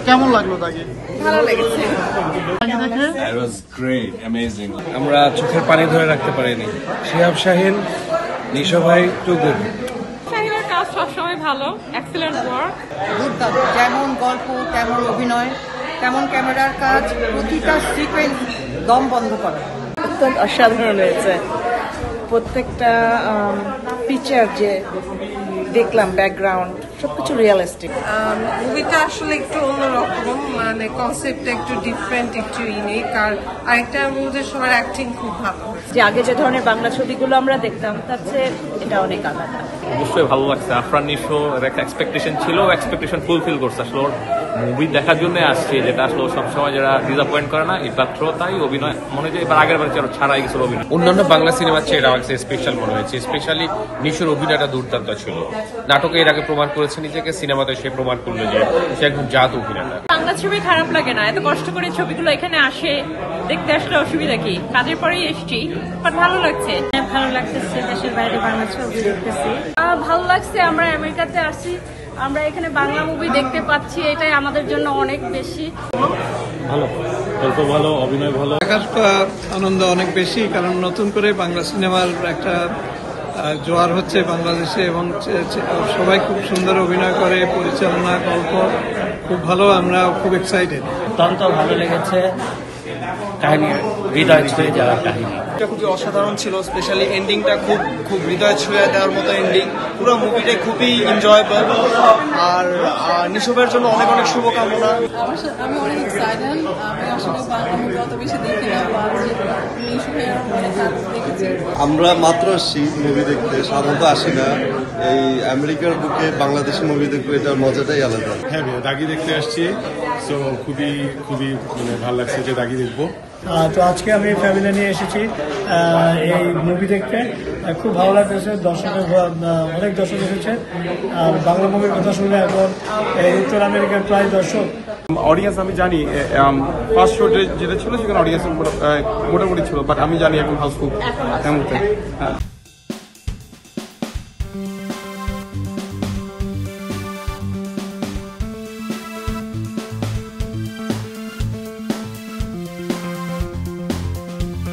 কেমন লাগলো দাগি? ভালো লেগেছে। It was great, amazing. আমরা চোখের পানি ধরে রাখতে পারিনি। শিহাব শাহিন, নিশো ভাই, টু গুড। শাহিনের কাজ সবসময় ভালো, এক্সেলেন্ট ওয়ার্ক। দুর্দান্ত, যেমন গল্প তেমন অভিনয় তেমন ক্যামেরার কাজ, প্রতিটা সিকোয়েন্স দম বন্ধ করে। অত্যন্ত অসাধারণ হয়েছে। প্রত্যেকটা পিকচার যে দেখলাম, ব্যাকগ্রাউন্ড সবকিছু রিয়েলিস্টিক। মুভিটা আসলে একটু অন্যরকম, মানে কনসেপ্টটা একটু ডিফারেন্ট, একটু ইউনিক। আর আরেকটার মধ্যে সবার অ্যাক্টিং খুব ভালো। যে আগে যে ধরনের বাংলা ছবিগুলো আমরা দেখতাম তার চেয়ে এটা অনেক আলাদা। অবশ্যই ভালো লাগছে। আফরান নিশো একটা এক্সপেকটেশন ছিল, এক্সপেকটেশন ফুলফিল করছে। আসলে ওর মুভি দেখার জন্য আসছে, যেটা আসলে সবসময় যারা ডিসঅ্যাপয়েন্ট করে না, এবার তাই অভিনয় মনে হয় এবার আগের বার ছাড়াই গেছিল অভিনয়। অন্যান্য বাংলা সিনেমার চেয়ে এটা আমার কাছে স্পেশাল মনে হয়েছে। স্পেশালি নিশোর অভিনয়টা দুর্দান্ত ছিল। নাটকে এর আগে প্রমাণ করেছে নিজেকে, সিনেমাতে সে প্রমাণ করলো যে সে একদম জাত অভিনেতা। বাংলা ছবি খারাপ লাগে না, এত কষ্ট করে ছবিগুলো এখানে আসে, দেখতে আসলে অসুবিধা কি? কাজের পরেই এসছি, বাট ভালো লাগছে। ভালো লাগতেছে, দেশের বাইরে বাংলা ছবি দেখতেছি। ভালো লাগছে, আমরা আমেরিকাতে আসছি, আমরা এখানে বাংলা মুভি দেখতে পাচ্ছি, এটাই আমাদের জন্য অনেক বেশি ভালো, গল্প ভালো, অভিনয় ভালো। দেখার আনন্দ অনেক বেশি, কারণ নতুন করে বাংলা সিনেমার একটা জোয়ার হচ্ছে বাংলাদেশে, এবং সবাই খুব সুন্দর অভিনয় করে, পরিচালনা, গল্প খুব ভালো। আমরা খুব এক্সাইটেড। অত্যন্ত ভালো লেগেছে, কাহিনী হৃদয় ছুঁয়ে যাওয়ার কাহিনী। এটা খুবই অসাধারণ ছিল, স্পেশালি এন্ডিংটা খুব হৃদয় ছুঁয়ে দেওয়ার মতো এন্ডিং। পুরো মুভিটা খুবই এনজয়েবল। আর নিশোবের জন্য অনেক অনেক শুভকামনা। আমি অনেক এক্সাইটেড। আমি আসলে বাংলা মুভি অত বেশি দেখি না, দেখেছি। আমরা মাত্র আসছি মুভি দেখতে, সাধারণত আসি না। এই আমেরিকার বুকে বাংলাদেশি মুভি দেখবো, এটার মজাটাই আলাদা। হ্যাঁ, দাগি দেখতে আসছি, সো খুবই খুবই মানে ভালো লাগছে যে দাগি দেখবো। তো আজকে আমি ফ্যামিলি নিয়ে এসেছি এই মুভি দেখতে, খুব ভালো লাগতেছে। অনেক দর্শক এসেছে, আর বাংলা মুভির কথা শুনলে এখন উত্তর আমেরিকার প্রায় দর্শক। অডিয়েন্স আমি জানি, ফার্স্ট শো যেটা ছিল সেখানে অডিয়েন্স মোটামুটি ছিল, বাট আমি জানি এখন হাউসফুল।